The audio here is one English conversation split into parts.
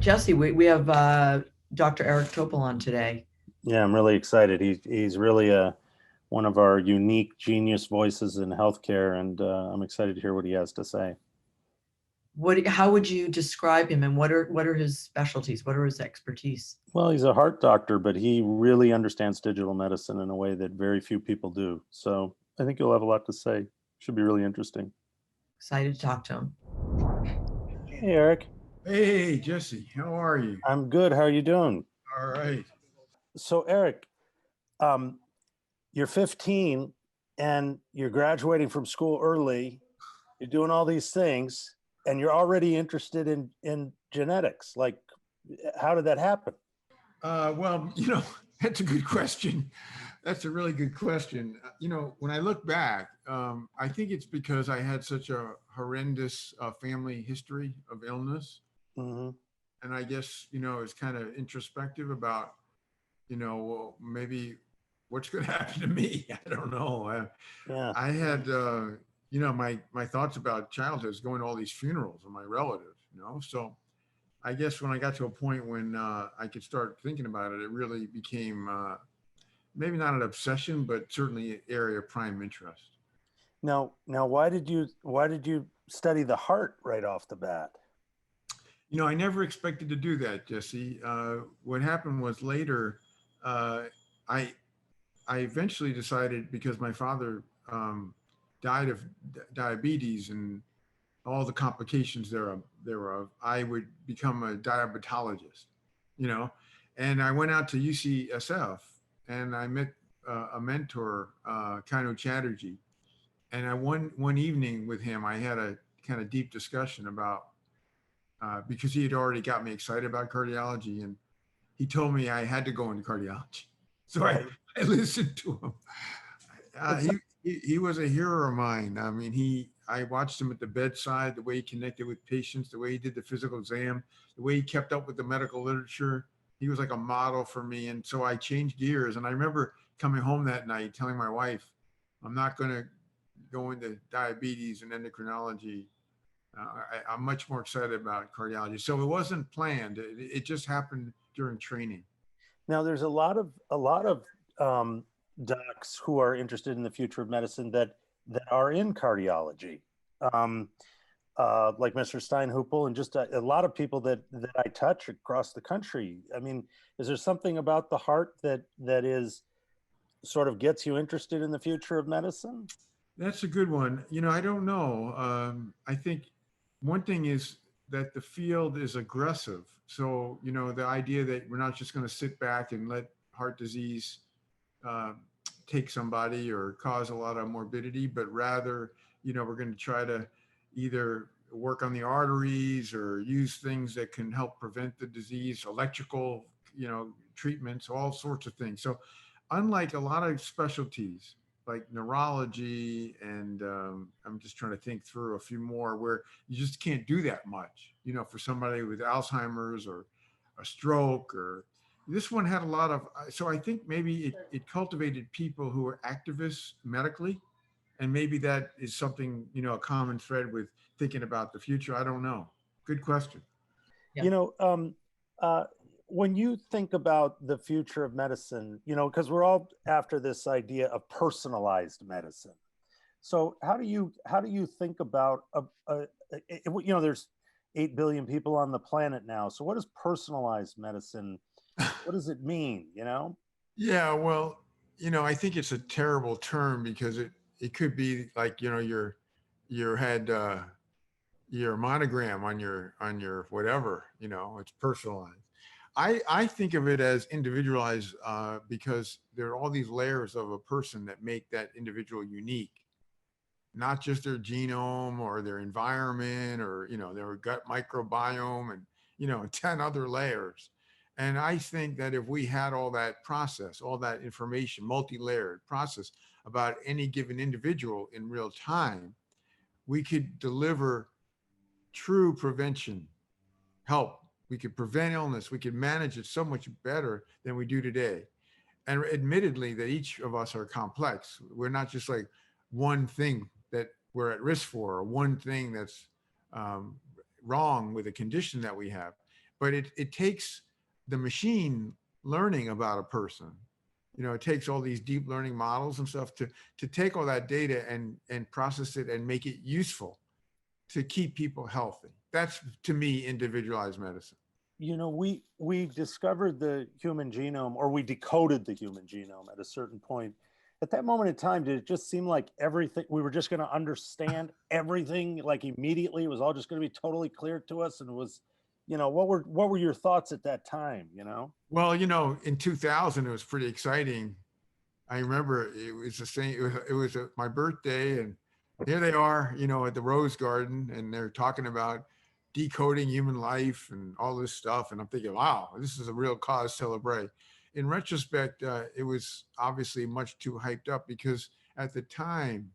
Jesse, we have Dr. Eric Topol on today. Yeah, I'm really excited. He's really one of our unique genius voices in healthcare, and I'm excited to hear what he has to say. How would you describe him, and what are his specialties? What are his expertise? Well, he's a heart doctor, but he really understands digital medicine in a way that very few people do. So I think you'll have a lot to say. Should be really interesting. Excited to talk to him. Hey, Eric. Hey, Jesse. How are you? I'm good. How are you doing? All right. So, Eric, you're 15 and you're graduating from school early. You're doing all these things, and you're already interested in genetics. Like, how did that happen? Well, that's a good question. That's a really good question. When I look back, I think it's because I had such a horrendous family history of illness. Mm-hmm. And I guess, it's kind of introspective about, well, maybe what's going to happen to me. I don't know. Yeah. I had, my thoughts about childhood is going to all these funerals of my relatives, so I guess when I got to a point when I could start thinking about it, it really became maybe not an obsession, but certainly an area of prime interest. Now, why did you study the heart right off the bat? I never expected to do that, Jesse. What happened was later, I eventually decided, because my father died of diabetes and all the complications thereof, I would become a diabetologist, and I went out to UCSF and I met a mentor, Kanu Chatterjee. And one evening with him, I had a kind of deep discussion about, because he had already got me excited about cardiology, and he told me I had to go into cardiology. So I listened to him. He was a hero of mine. I mean, I watched him at the bedside, the way he connected with patients, the way he did the physical exam, the way he kept up with the medical literature. He was like a model for me. And so I changed gears. And I remember coming home that night telling my wife, I'm not going to go into diabetes and endocrinology. I'm much more excited about cardiology. So it wasn't planned. It just happened during training. Now, there's a lot of docs who are interested in the future of medicine that are in cardiology, like Mr. Steinhupel, and just a lot of people that I touch across the country. I mean, is there something about the heart that is sort of gets you interested in the future of medicine? That's a good one. I don't know. I think one thing is that the field is aggressive. So, the idea that we're not just going to sit back and let heart disease take somebody or cause a lot of morbidity, but rather, we're going to try to either work on the arteries or use things that can help prevent the disease, electrical, treatments, all sorts of things. So unlike a lot of specialties like neurology, and I'm just trying to think through a few more where you just can't do that much, for somebody with Alzheimer's or a stroke, or this one had a lot of, so I think maybe it cultivated people who are activists medically. And maybe that is something, a common thread with thinking about the future. I don't know. Good question. Yeah. When you think about the future of medicine, because we're all after this idea of personalized medicine. So how do you think about, there's 8 billion people on the planet now. So what is personalized medicine? What does it mean, Yeah, well, I think it's a terrible term because it could be like, you had your monogram on your whatever, it's personalized. I think of it as individualized because there are all these layers of a person that make that individual unique, not just their genome or their environment or, their gut microbiome and, 10 other layers. And I think that if we had all that process, all that information, multi-layered process about any given individual in real time, we could deliver true prevention help. We could prevent illness. We could manage it so much better than we do today. And admittedly, that each of us are complex. We're not just like one thing that we're at risk for, or one thing that's wrong with a condition that we have. but it takes the machine learning about a person. It takes all these deep learning models and stuff to take all that data and process it and make it useful to keep people healthy. That's, to me, individualized medicine. We discovered the human genome, or we decoded the human genome at a certain point. At that moment in time, did it just seem like everything, we were just going to understand everything like immediately? It was all just going to be totally clear to us, and it was, what were your thoughts at that time? Well, in 2000, it was pretty exciting. I remember it was the same. It was my birthday, and here they are, at the Rose Garden, and they're talking about decoding human life and all this stuff. And I'm thinking, wow, this is a real cause to celebrate. In retrospect, it was obviously much too hyped up, because at the time,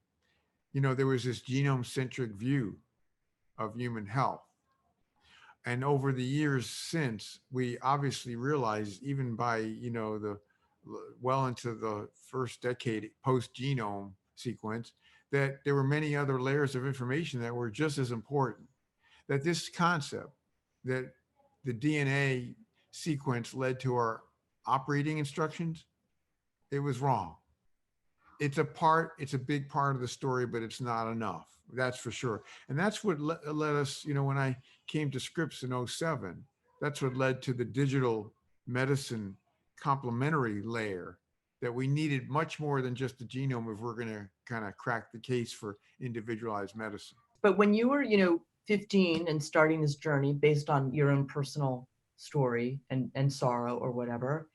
there was this genome-centric view of human health. And over the years since, we obviously realized, even by, well into the first decade post-genome sequence, that there were many other layers of information that were just as important. That this concept that the DNA sequence led to our operating instructions, it was wrong. It's a big part of the story, but it's not enough. That's for sure. And that's what led us, when I came to Scripps in 2007, that's what led to the digital medicine complementary layer, that we needed much more than just the genome if we're going to kind of crack the case for individualized medicine. But when you were, 15 and starting this journey based on your own personal story and sorrow or whatever,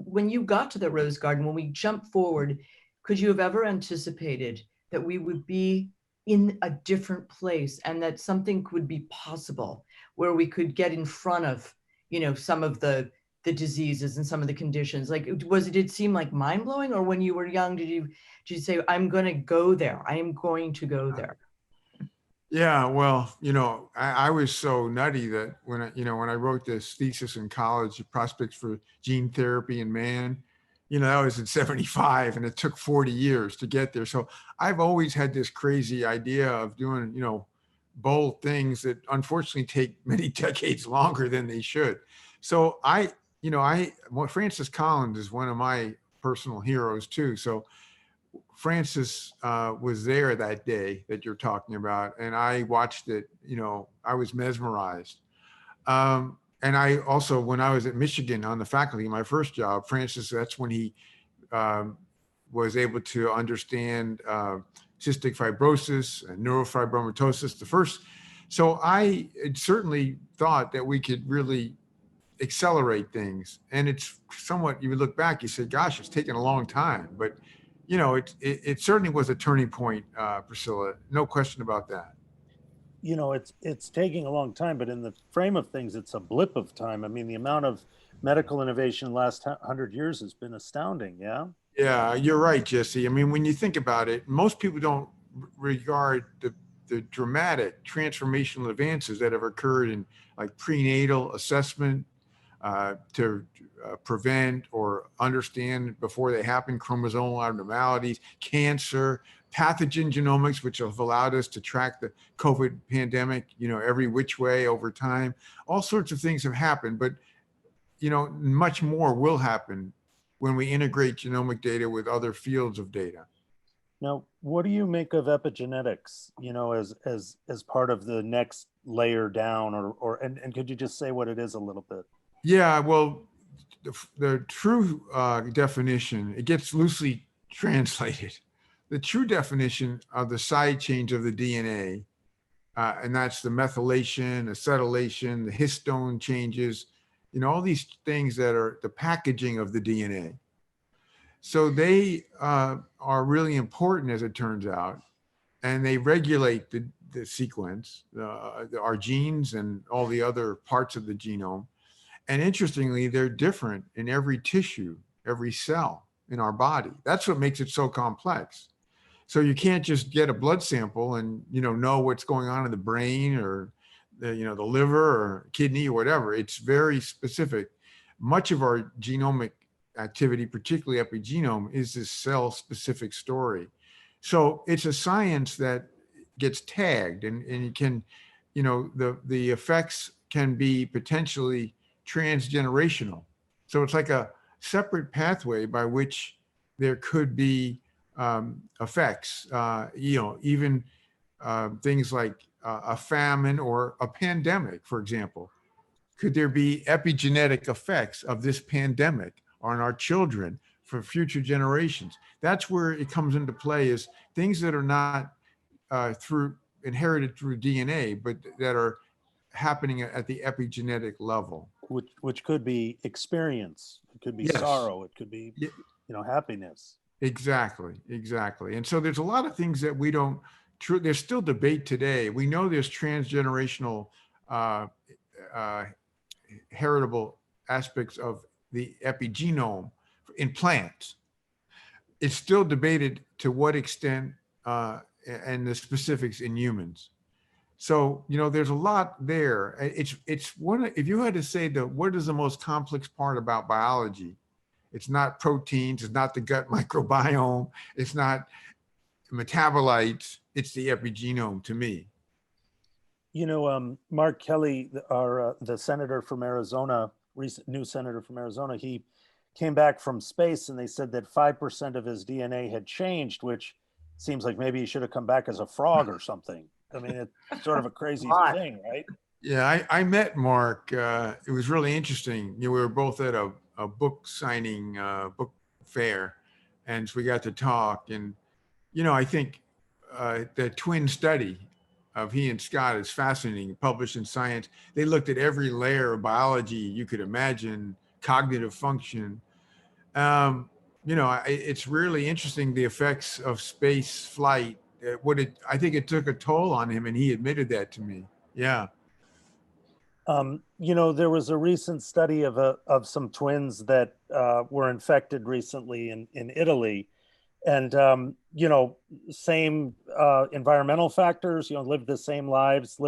when you got to the Rose Garden, when we jump forward, could you have ever anticipated that we would be in a different place, and that something could be possible where we could get in front of, some of the diseases and some of the conditions? Like, did it seem like mind blowing, or when you were young, did you say, I'm going to go there? I am going to go there. Yeah, well, I was so nutty that when I wrote this thesis in college, Prospects for Gene Therapy in Man, that was in 75, and it took 40 years to get there. So I've always had this crazy idea of doing, bold things that unfortunately take many decades longer than they should. So Francis Collins is one of my personal heroes too. So Francis was there that day that you're talking about, and I watched it. I was mesmerized. And I also, when I was at Michigan on the faculty, my first job, Francis, that's when he was able to understand cystic fibrosis and neurofibromatosis. So I certainly thought that we could really accelerate things. And it's somewhat, you would look back, you say, gosh, it's taken a long time, but it certainly was a turning point, Priscilla. No question about that. It's taking a long time, but in the frame of things, it's a blip of time. I mean, the amount of medical innovation in the last 100 years has been astounding. Yeah. Yeah, you're right, Jesse. I mean, when you think about it, most people don't regard the dramatic transformational advances that have occurred in like prenatal assessment, to prevent or understand before they happen chromosomal abnormalities, cancer, pathogen genomics, which have allowed us to track the COVID pandemic, every which way over time. All sorts of things have happened, but, much more will happen when we integrate genomic data with other fields of data. Now, what do you make of epigenetics, as part of the next layer down, and could you just say what it is a little bit? Yeah, well, the true definition, it gets loosely translated. The true definition of the side chains of the DNA, and that's the methylation, acetylation, the histone changes, all these things that are the packaging of the DNA. So they are really important, as it turns out, and they regulate the sequence, our genes and all the other parts of the genome. And interestingly, they're different in every tissue, every cell in our body. That's what makes it so complex. So you can't just get a blood sample and know what's going on in the brain or the liver or kidney or whatever. It's very specific. Much of our genomic activity, particularly epigenome, is this cell-specific story. So it's a science that gets tagged, and you can, the effects can be potentially transgenerational. So it's like a separate pathway by which there could be effects, even things like a famine or a pandemic, for example. Could there be epigenetic effects of this pandemic on our children for future generations? That's where it comes into play, is things that are not through inherited through DNA, but that are happening at the epigenetic level. Which could be experience, it could be Yes. sorrow, it could be, happiness. Exactly. And so there's a lot of things that we don't, there's still debate today. We know there's transgenerational heritable aspects of the epigenome in plants. It's still debated to what extent and the specifics in humans. So, there's a lot there. It's one, if you had to say what is the most complex part about biology, it's not proteins, it's not the gut microbiome, it's not metabolites, it's the epigenome to me. Mark Kelly, the senator from Arizona, recent new senator from Arizona, he came back from space and they said that 5% of his DNA had changed, which seems like maybe he should have come back as a frog or something. I mean, it's sort of a crazy thing, right? Yeah, I met Mark. It was really interesting. We were both at a book signing book fair, and so we got to talk. And, I think the twin study of he and Scott is fascinating, published in Science. They looked at every layer of biology you could imagine, cognitive function. It's really interesting, the effects of space flight. I think it took a toll on him, and he admitted that to me. Yeah. There was a recent study of some twins that were infected recently in Italy, and same environmental factors. Lived the same lives,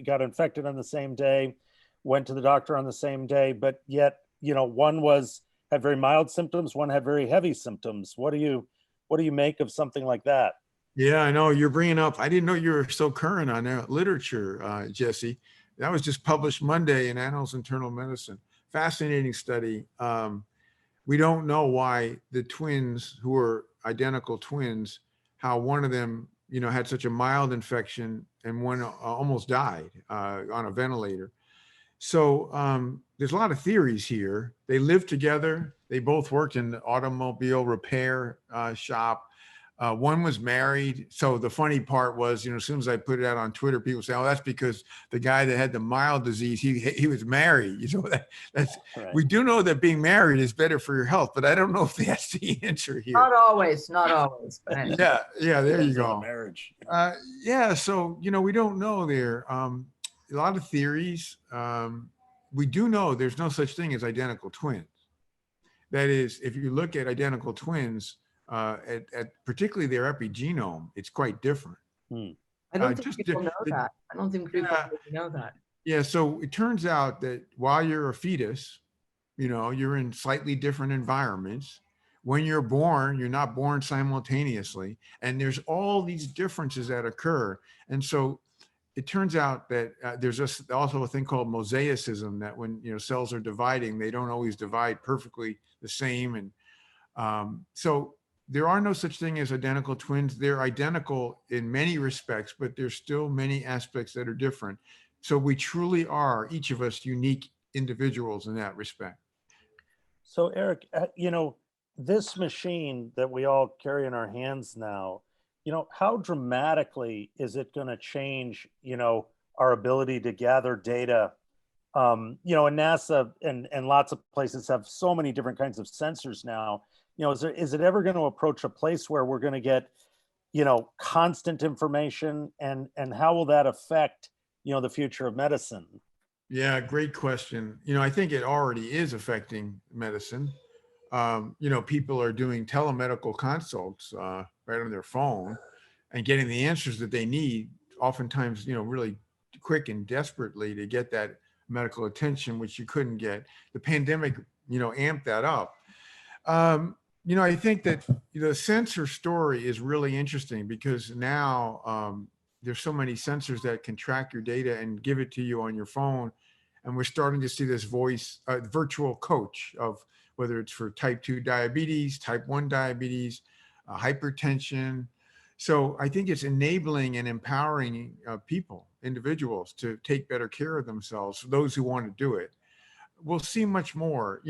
got infected on the same day, went to the doctor on the same day, but yet one had very mild symptoms, one had very heavy symptoms. What do you make of something like that? Yeah, I know you're bringing up. I didn't know you were so current on literature, Jesse. That was just published Monday in Annals of Internal Medicine. Fascinating study. We don't know why the twins, who are identical twins, how one of them, had such a mild infection and one almost died on a ventilator. So there's a lot of theories here. They lived together. They both worked in the automobile repair shop. One was married. So the funny part was, as soon as I put it out on Twitter, people say, "Oh, that's because the guy that had the mild disease, he was married." That's right. We do know that being married is better for your health, but I don't know if that's the answer here. Not always. But yeah, there you go. Marriage. So we don't know there. A lot of theories. We do know there's no such thing as identical twins. That is, if you look at identical twins, at particularly their epigenome, it's quite different. I don't think people know that. I don't think people know that. Yeah, so it turns out that while you're a fetus, you're in slightly different environments. When you're born, you're not born simultaneously, and there's all these differences that occur. And so it turns out that there's also a thing called mosaicism, that when cells are dividing, they don't always divide perfectly the same. And so there are no such thing as identical twins. They're identical in many respects, but there's still many aspects that are different. So we truly are, each of us, unique individuals in that respect. So Eric, this machine that we all carry in our hands now, how dramatically is it going to change, our ability to gather data? And NASA and lots of places have so many different kinds of sensors now. Is it ever going to approach a place where we're going to get, constant information, and how will that affect, the future of medicine? Yeah, great question. I think it already is affecting medicine. People are doing telemedical consults right on their phone and getting the answers that they need, oftentimes, really quick and desperately, to get that medical attention, which you couldn't get. The pandemic, amped that up. I think that the sensor story is really interesting, because now there's so many sensors that can track your data and give it to you on your phone. And we're starting to see this virtual coach of whether it's for type 2 diabetes, type 1 diabetes, hypertension. So I think it's enabling and empowering people, individuals, to take better care of themselves, those who want to do it. We'll see much more.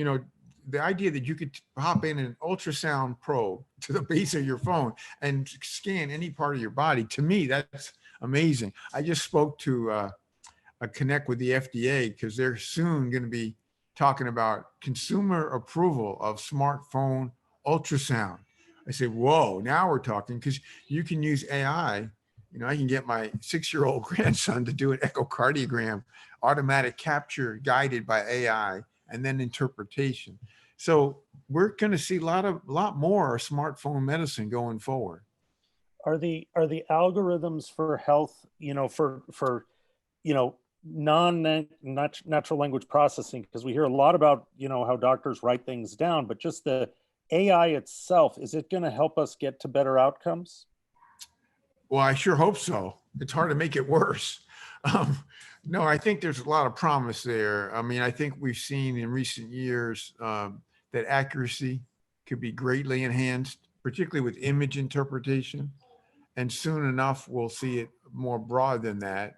The idea that you could hop in an ultrasound probe to the base of your phone and scan any part of your body, to me, that's amazing. I just spoke to a connect with the FDA because they're soon going to be talking about consumer approval of smartphone ultrasound. I say, whoa, now we're talking, because you can use AI. I can get my 6-year-old grandson to do an echocardiogram, automatic capture guided by AI, and then interpretation. So we're going to see a lot more smartphone medicine going forward. Are the algorithms for health, for non-natural language processing, because we hear a lot about how doctors write things down, but just the AI itself, is it going to help us get to better outcomes? Well, I sure hope so. It's hard to make it worse. No, I think there's a lot of promise there. I mean, I think we've seen in recent years that accuracy could be greatly enhanced, particularly with image interpretation. And soon enough, we'll see it more broad than that.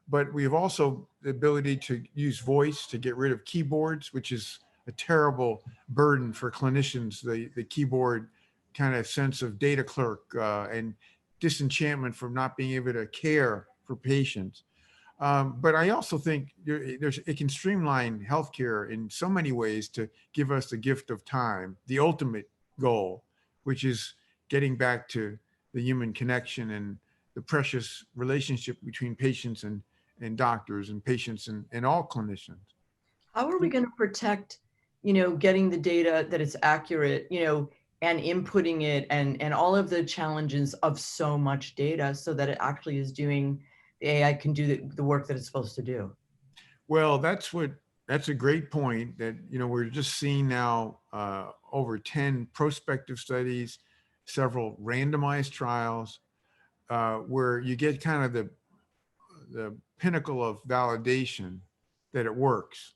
But we have also the ability to use voice to get rid of keyboards, which is a terrible burden for clinicians, the keyboard kind of sense of data clerk and disenchantment from not being able to care for patients. But I also think it can streamline healthcare in so many ways to give us the gift of time, the ultimate goal, which is getting back to the human connection and the precious relationship between patients and doctors and patients and all clinicians. How are we going to protect, getting the data that it's accurate, and inputting it and all of the challenges of so much data so that it actually is doing, the AI can do the work that it's supposed to do? Well, that's a great point that, we're just seeing now over 10 prospective studies, several randomized trials where you get kind of the pinnacle of validation that it works.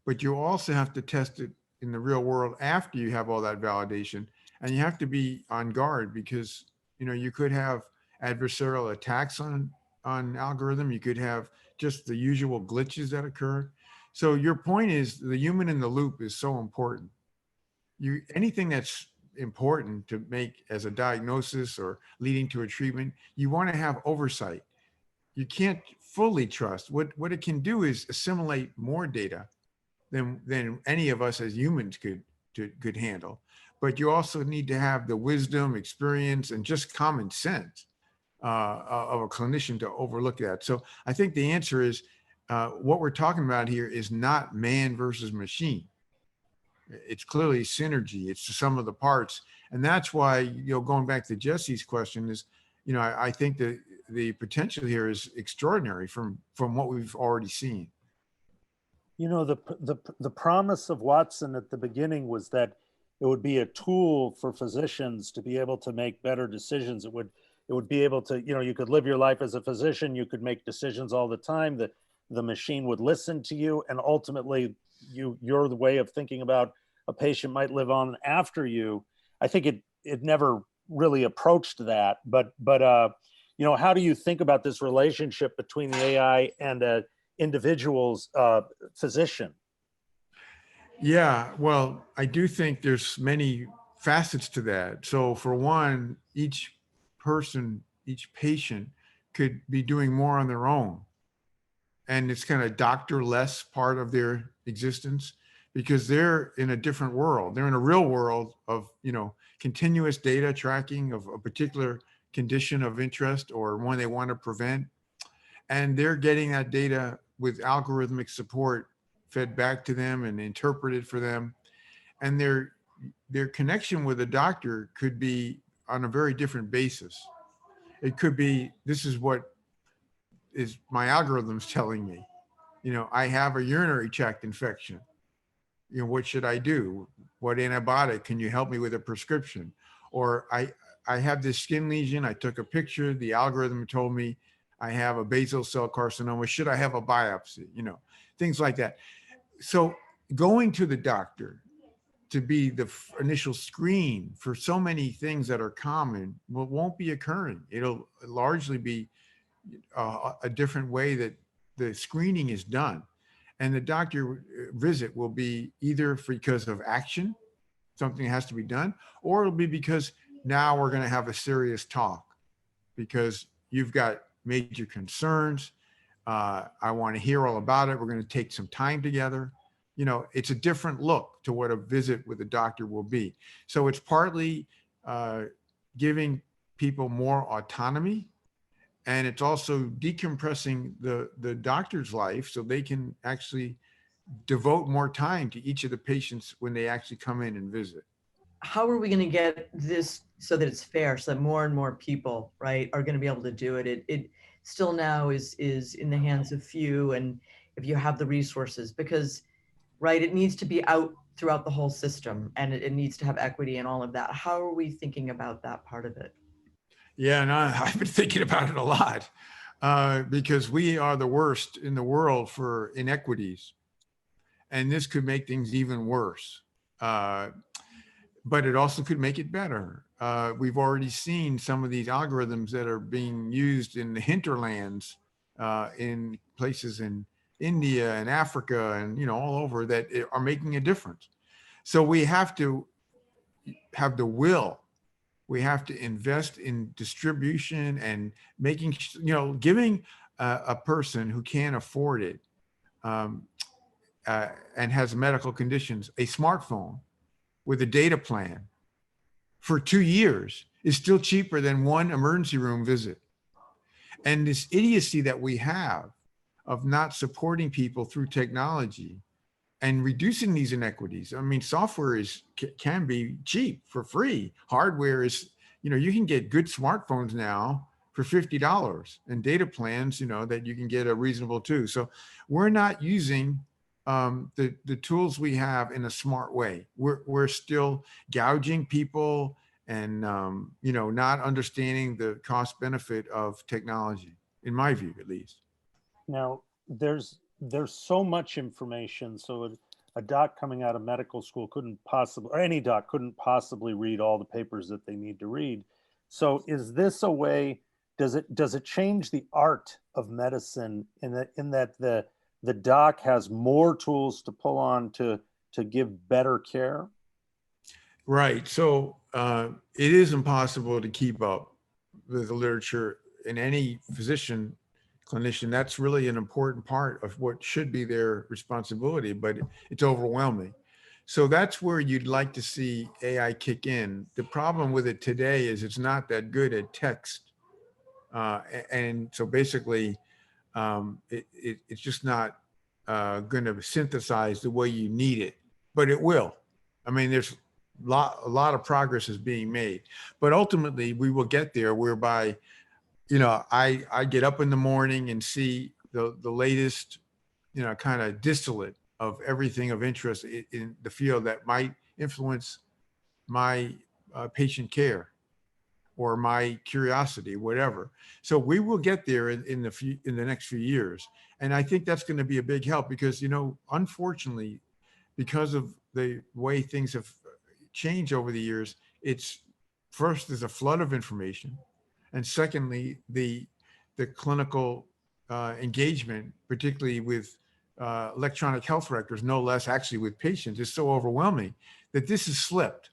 But you also have to test it in the real world after you have all that validation. And you have to be on guard because, you could have adversarial attacks on algorithm. You could have just the usual glitches that occur. So your point is the human in the loop is so important. Anything that's important to make as a diagnosis or leading to a treatment, you want to have oversight. You can't fully trust. What it can do is assimilate more data than any of us as humans could handle. But you also need to have the wisdom, experience, and just common sense of a clinician to overlook that. So I think the answer is what we're talking about here is not man versus machine. It's clearly synergy. It's the sum of the parts. And that's why, going back to Jesse's question is, I think that the potential here is extraordinary from what we've already seen. The promise of Watson at the beginning was that it would be a tool for physicians to be able to make better decisions. It would be able to, you could live your life as a physician, you could make decisions all the time, that the machine would listen to you, and ultimately your way of thinking about a patient might live on after you. I think it never really approached that, but how do you think about this relationship between the AI and a individual's physician? Yeah, well, I do think there's many facets to that. So for one, each patient could be doing more on their own. And it's kind of doctor-less part of their existence because they're in a different world. They're in a real world of, continuous data tracking of a particular condition of interest or one they want to prevent. And they're getting that data with algorithmic support fed back to them and interpreted for them. And their connection with a doctor could be on a very different basis. It could be, this is what is my algorithms telling me. I have a urinary tract infection. What should I do? What antibiotic? Can you help me with a prescription? Or I have this skin lesion. I took a picture. The algorithm told me I have a basal cell carcinoma. Should I have a biopsy? things like that. So going to the doctor to be the initial screen for so many things that are common won't be occurring. It'll largely be a different way that the screening is done. And the doctor visit will be either because of action, something has to be done, or it'll be because now we're going to have a serious talk because you've got major concerns. I want to hear all about it. We're going to take some time together. You know, it's a different look to what a visit with a doctor will be. So it's partly giving people more autonomy, and it's also decompressing the doctor's life so they can actually devote more time to each of the patients when they actually come in and visit. How are we going to get this so that it's fair, so that more and more people, right, are going to be able to do it? It still now is in the hands of few, and if you have the resources, because, right, it needs to be out throughout the whole system, and it needs to have equity and all of that. How are we thinking about that part of it? Yeah, and I've been thinking about it a lot because we are the worst in the world for inequities, and this could make things even worse. But it also could make it better. We've already seen some of these algorithms that are being used in the hinterlands, in places in India and Africa and, you know, all over that are making a difference. So we have to have the will. We have to invest in distribution and making, you know, giving a person who can't afford it and has medical conditions a smartphone with a data plan for 2 years is still cheaper than one emergency room visit. And this idiocy that we have of not supporting people through technology and reducing these inequities. I mean, software can be cheap for free. Hardware is, you know, you can get good smartphones now for $50 and data plans, you know, that you can get a reasonable too. So we're not using the tools we have in a smart way. We're still gouging people and you know, not understanding the cost benefit of technology, in my view, at least. Now, there's so much information. So a doc coming out of medical school couldn't possibly, or any doc couldn't possibly read all the papers that they need to read. So is this a way, does it change the art of medicine in that the doc has more tools to pull on to give better care? Right. So it is impossible to keep up with the literature in any physician, clinician. That's really an important part of what should be their responsibility, but it's overwhelming. So that's where you'd like to see AI kick in. The problem with it today is it's not that good at text. And so basically, it's just not going to synthesize the way you need it, but it will. I mean, there's a lot of progress is being made, but ultimately we will get there whereby, you know, I get up in the morning and see the latest, you know, kind of distillate of everything of interest in the field that might influence my patient care or my curiosity, whatever. So we will get there in the next few years. And I think that's going to be a big help because, you know, unfortunately, because of the way things have changed over the years, it's first, there's a flood of information. And secondly, the clinical engagement, particularly with electronic health records, no less actually with patients, is so overwhelming that this has slipped.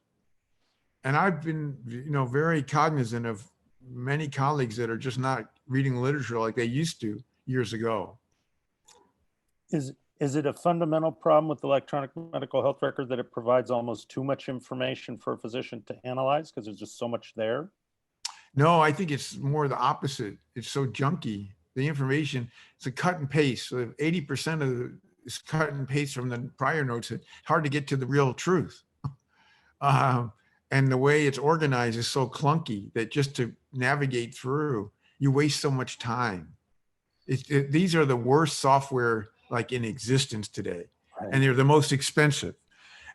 And I've been, you know, very cognizant of many colleagues that are just not reading literature like they used to years ago. Is it a fundamental problem with electronic medical health record that it provides almost too much information for a physician to analyze because there's just so much there? No, I think it's more the opposite. It's so junky. The information, it's a cut and paste. So 80% of it is cut and paste from the prior notes. It's hard to get to the real truth. And the way it's organized is so clunky that just to navigate through, you waste so much time. These are the worst software like in existence today. Right. And they're the most expensive.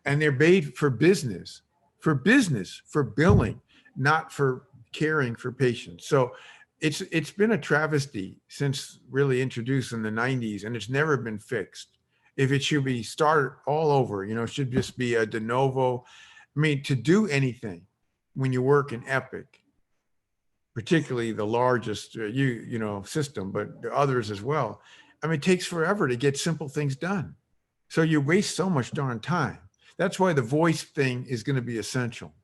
And they're made for business, for billing, not for caring for patients. So it's been a travesty since really introduced in the 90s, and it's never been fixed. if it should be started all over, it should just be a de novo. I mean, to do anything when you work in Epic, particularly the largest system, but the others as well. I mean, it takes forever to get simple things done. So you waste so much darn time. That's why the voice thing is going to be essential.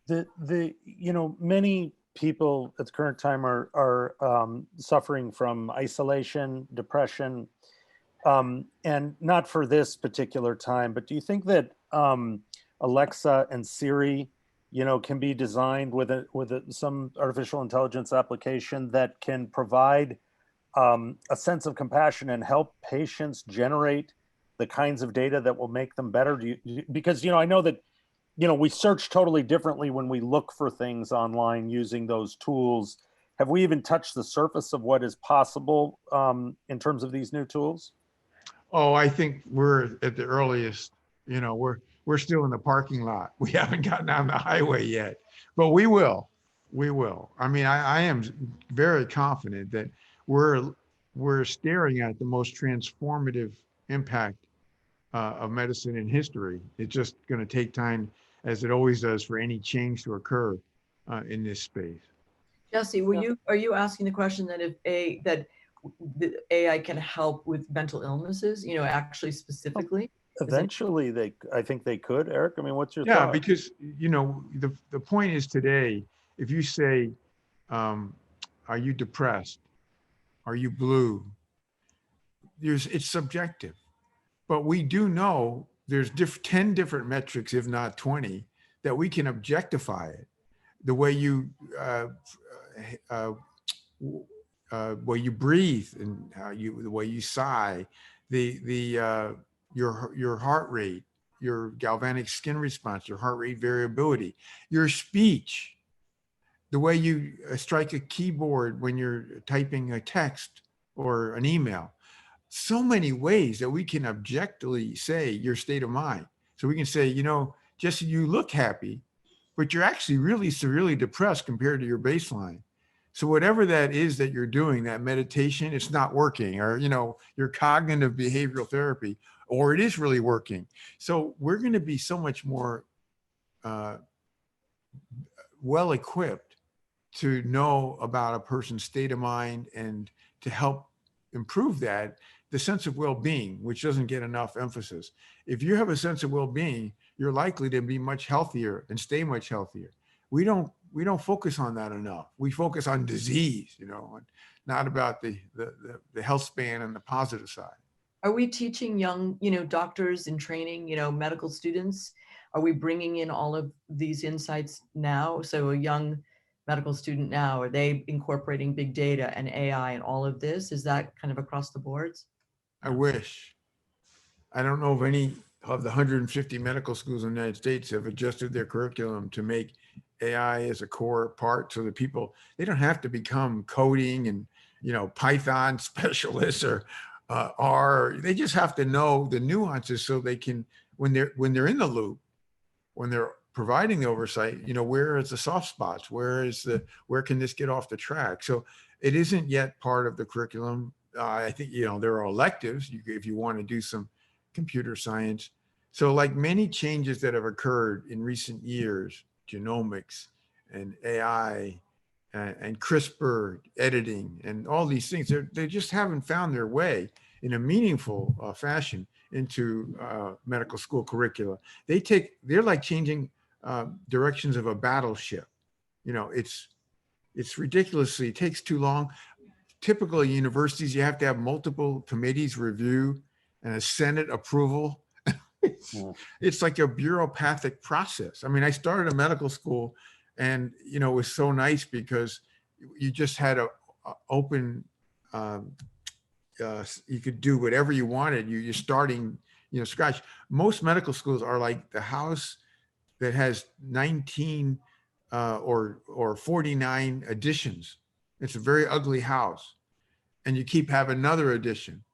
Many people at the current time are suffering from isolation, depression, and not for this particular time, but do you think that Alexa and Siri, can be designed with some artificial intelligence application that can provide a sense of compassion and help patients generate the kinds of data that will make them better? Because I know that we search totally differently when we look for things online using those tools. Have we even touched the surface of what is possible in terms of these new tools? Oh, I think we're at the earliest. We're still in the parking lot. We haven't gotten on the highway yet, but we will. We will. I mean, I am very confident that we're staring at the most transformative impact of medicine in history. It's just going to take time, as it always does, for any change to occur in this space. Jesse, are you asking the question that that the AI can help with mental illnesses? Actually specifically. Eventually, I think they could. Eric, I mean, what's your thought? Yeah, because the point is today, if you say, "Are you depressed? Are you blue?" It's subjective. But we do know there's 10 different metrics, if not 20, that we can objectify it. The way you breathe and the way you sigh, your heart rate, your galvanic skin response, your heart rate variability, your speech, the way you strike a keyboard when you're typing a text or an email. So many ways that we can objectively say your state of mind. So we can say, Jesse, you look happy, but you're actually really severely depressed compared to your baseline. So whatever that is that you're doing, that meditation, it's not working, or, your cognitive behavioral therapy, or it is really working. So we're going to be so much more well-equipped to know about a person's state of mind and to help improve that, the sense of well-being, which doesn't get enough emphasis. If you have a sense of well-being, you're likely to be much healthier and stay much healthier. We don't focus on that enough. We focus on disease, and not about the health span and the positive side. Are we teaching young, doctors in training, medical students? Are we bringing in all of these insights now? So a young medical student now, are they incorporating big data and AI and all of this? Is that kind of across the boards? I wish. I don't know if any of the 150 medical schools in the United States have adjusted their curriculum to make AI as a core part, so that people, they don't have to become coding and, Python specialists or R. They just have to know the nuances so they can, when they're in the loop, when they're providing the oversight, where is the soft spots? Where can this get off the track? So it isn't yet part of the curriculum. I think, there are electives if you want to do some computer science. So like many changes that have occurred in recent years, genomics and AI and CRISPR editing and all these things, they just haven't found their way in a meaningful fashion into medical school curricula. They're like changing directions of a battleship. It's ridiculously, it takes too long. Typically universities, you have to have multiple committees review and a Senate approval. It's like a bureaucratic process. I mean, I started a medical school and, it was so nice because you just had a open, you could do whatever you wanted. You're starting, scratch. Most medical schools are like the house that has 19 or 49 additions. It's a very ugly house, and you keep having another addition.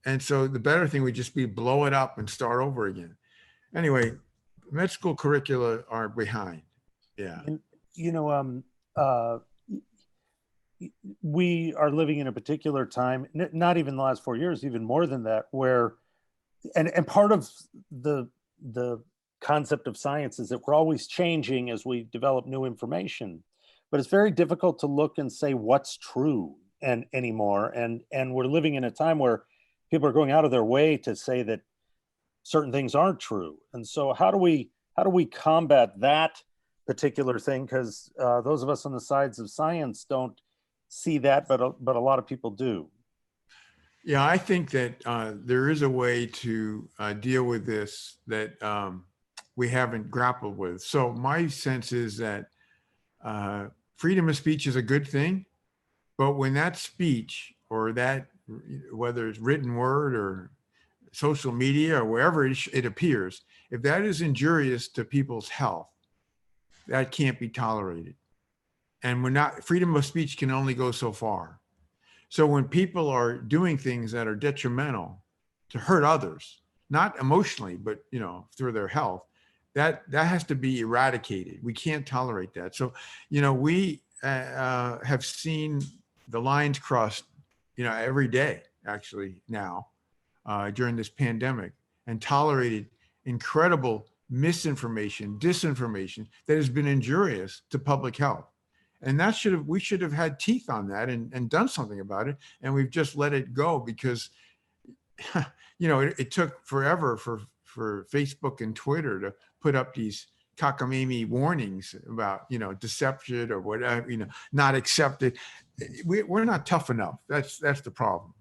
And so the better thing would just be blow it up and start over again. Anyway, med school curricula are behind. Yeah. And, we are living in a particular time, not even the last 4 years, even more than that, where and part of the concept of science is that we're always changing as we develop new information, but it's very difficult to look and say what's true and anymore. And we're living in a time where people are going out of their way to say that certain things aren't true. And so how do we combat that particular thing? Because those of us on the sides of science don't see that, but a lot of people do. Yeah, I think that there is a way to deal with this that we haven't grappled with. So my sense is that freedom of speech is a good thing, but when that speech or that, whether it's written word or social media or wherever it appears, if that is injurious to people's health, that can't be tolerated. And freedom of speech can only go so far. So when people are doing things that are detrimental to hurt others, not emotionally, but through their health, that has to be eradicated. We can't tolerate that. So, we have seen the lines crossed, every day actually now during this pandemic, and tolerated incredible misinformation, disinformation that has been injurious to public health. And we should have had teeth on that and done something about it. And we've just let it go because, it took forever for Facebook and Twitter to put up these cockamamie warnings about, deception or whatever, not accepted. We're not tough enough. That's the problem.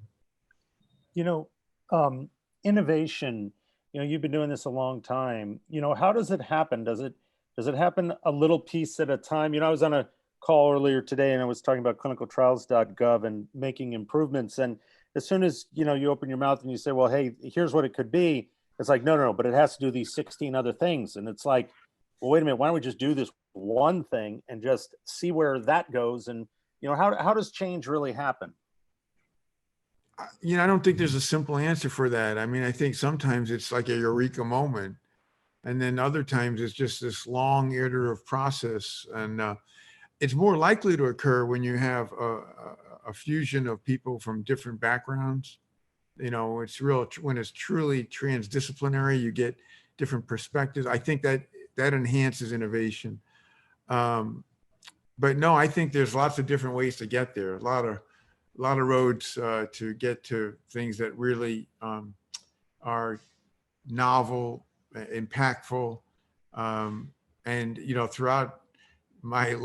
Innovation, you've been doing this a long time. How does it happen? Does it happen a little piece at a time? I was on a call earlier today and I was talking about clinicaltrials.gov and making improvements. And as soon as, you open your mouth and you say, well, hey, here's what it could be. It's like, no, but it has to do these 16 other things. And it's like, well, wait a minute, why don't we just do this one thing and just see where that goes? And, how does change really happen? I don't think there's a simple answer for that. I mean, I think sometimes it's like a eureka moment. And then other times it's just this long iterative process. And it's more likely to occur when you have a fusion of people from different backgrounds. When it's truly transdisciplinary, you get different perspectives. I think that enhances innovation. But no, I think there's lots of different ways to get there. A lot of roads to get to things that really are novel, impactful. And, throughout my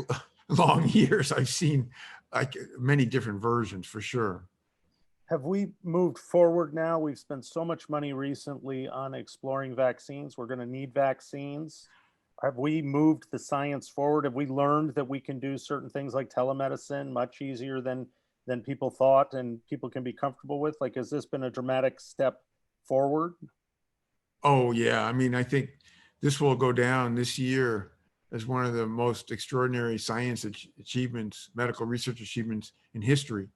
long years, I've seen like many different versions for sure. Have we moved forward now? We've spent so much money recently on exploring vaccines. We're going to need vaccines. Have we moved the science forward? Have we learned that we can do certain things like telemedicine much easier than people thought and people can be comfortable with? Like, has this been a dramatic step forward? Oh, yeah. I mean, I think this will go down this year as one of the most extraordinary science achievements, medical research achievements in history,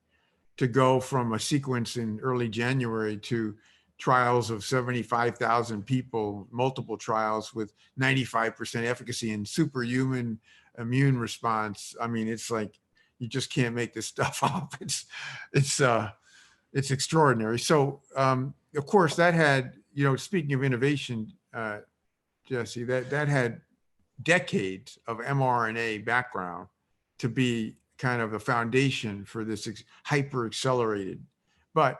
to go from a sequence in early January to trials of 75,000 people, multiple trials with 95% efficacy and superhuman immune response. I mean, it's like, you just can't make this stuff up. It's extraordinary. So, of course, that had, speaking of innovation, Jesse, that had decades of mRNA background to be kind of a foundation for this hyper accelerated. But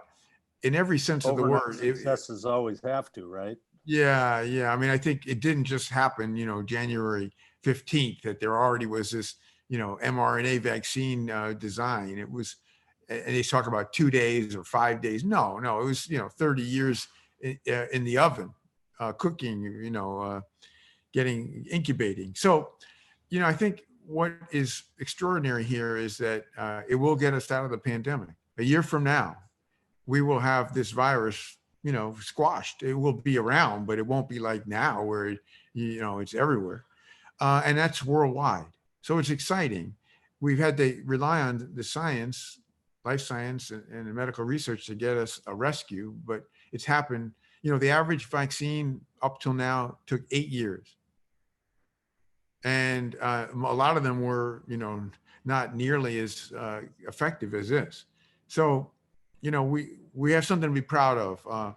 in every sense of the word, successes always have to, right? Yeah. I mean, I think it didn't just happen, January 15th, that there already was this, mRNA vaccine design. It was, and they talk about 2 days or 5 days. No, it was, 30 years in the oven, cooking, incubating. So, I think what is extraordinary here is that it will get us out of the pandemic. A year from now, we will have this virus, squashed. It will be around, but it won't be like now where, it's everywhere. And that's worldwide. So it's exciting. We've had to rely on the science, life science and medical research to get us a rescue, but it's happened. The average vaccine up till now took 8 years. And a lot of them were, not nearly as effective as this. So, we have something to be proud of.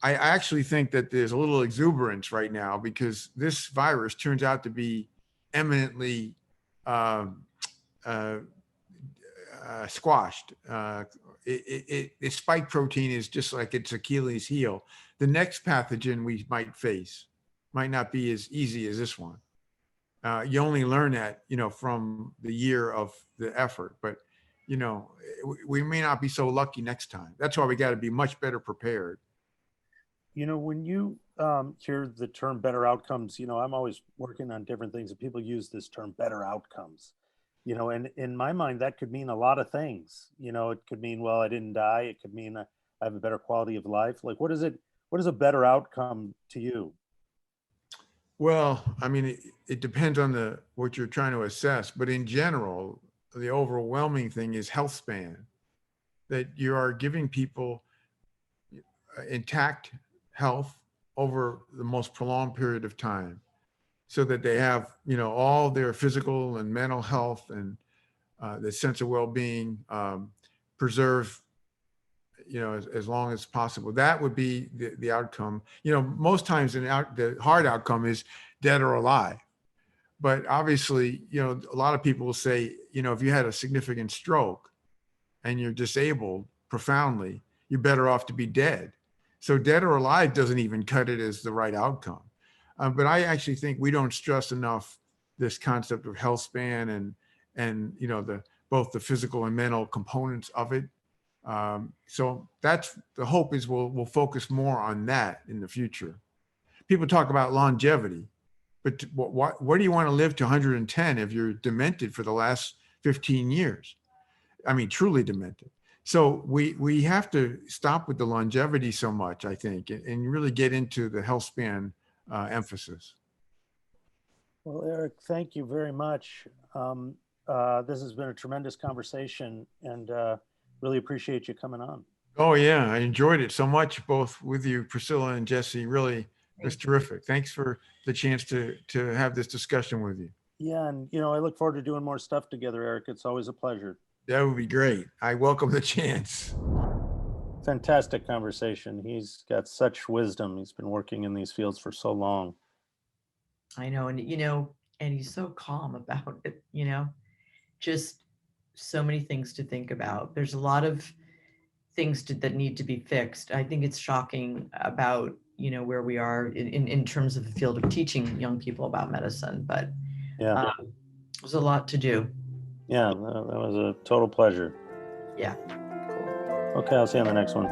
I actually think that there's a little exuberance right now because this virus turns out to be eminently squashed. Its spike protein is just like its Achilles heel. The next pathogen we might face might not be as easy as this one. You only learn that, from the year of the effort, but we may not be so lucky next time. That's why we got to be much better prepared. When you hear the term better outcomes, I'm always working on different things, and people use this term better outcomes, and in my mind, that could mean a lot of things. It could mean, well, I didn't die. It could mean I have a better quality of life. Like, what is a better outcome to you? Well, I mean, it depends on what you're trying to assess, but in general, the overwhelming thing is Healthspan, that you are giving people intact health over the most prolonged period of time, so that they have, all their physical and mental health and the sense of well-being preserved, as long as possible. That would be the outcome. Most times the hard outcome is dead or alive. But obviously, a lot of people will say, if you had a significant stroke and you're disabled profoundly, you're better off to be dead. So dead or alive doesn't even cut it as the right outcome. But I actually think we don't stress enough this concept of Healthspan and both the physical and mental components of it. So that's the hope is we'll focus more on that in the future. People talk about longevity, but what do you want to live to 110 if you're demented for the last 15 years? I mean, truly demented. So we have to stop with the longevity so much, I think, and really get into the Healthspan emphasis. Well, Eric, thank you very much. This has been a tremendous conversation, and really appreciate you coming on. Oh yeah, I enjoyed it so much, both with you, Priscilla and Jesse. Really, it was terrific. Thanks for the chance to have this discussion with you. Yeah, and I look forward to doing more stuff together, Eric. It's always a pleasure. That would be great. I welcome the chance. Fantastic conversation. He's got such wisdom. He's been working in these fields for so long. I know, and and he's so calm about it, just so many things to think about. There's a lot of things that need to be fixed. I think it's shocking about, where we are in terms of the field of teaching young people about medicine, but yeah, there's a lot to do. Yeah, that was a total pleasure. Yeah. Cool. Okay, I'll see you on the next one.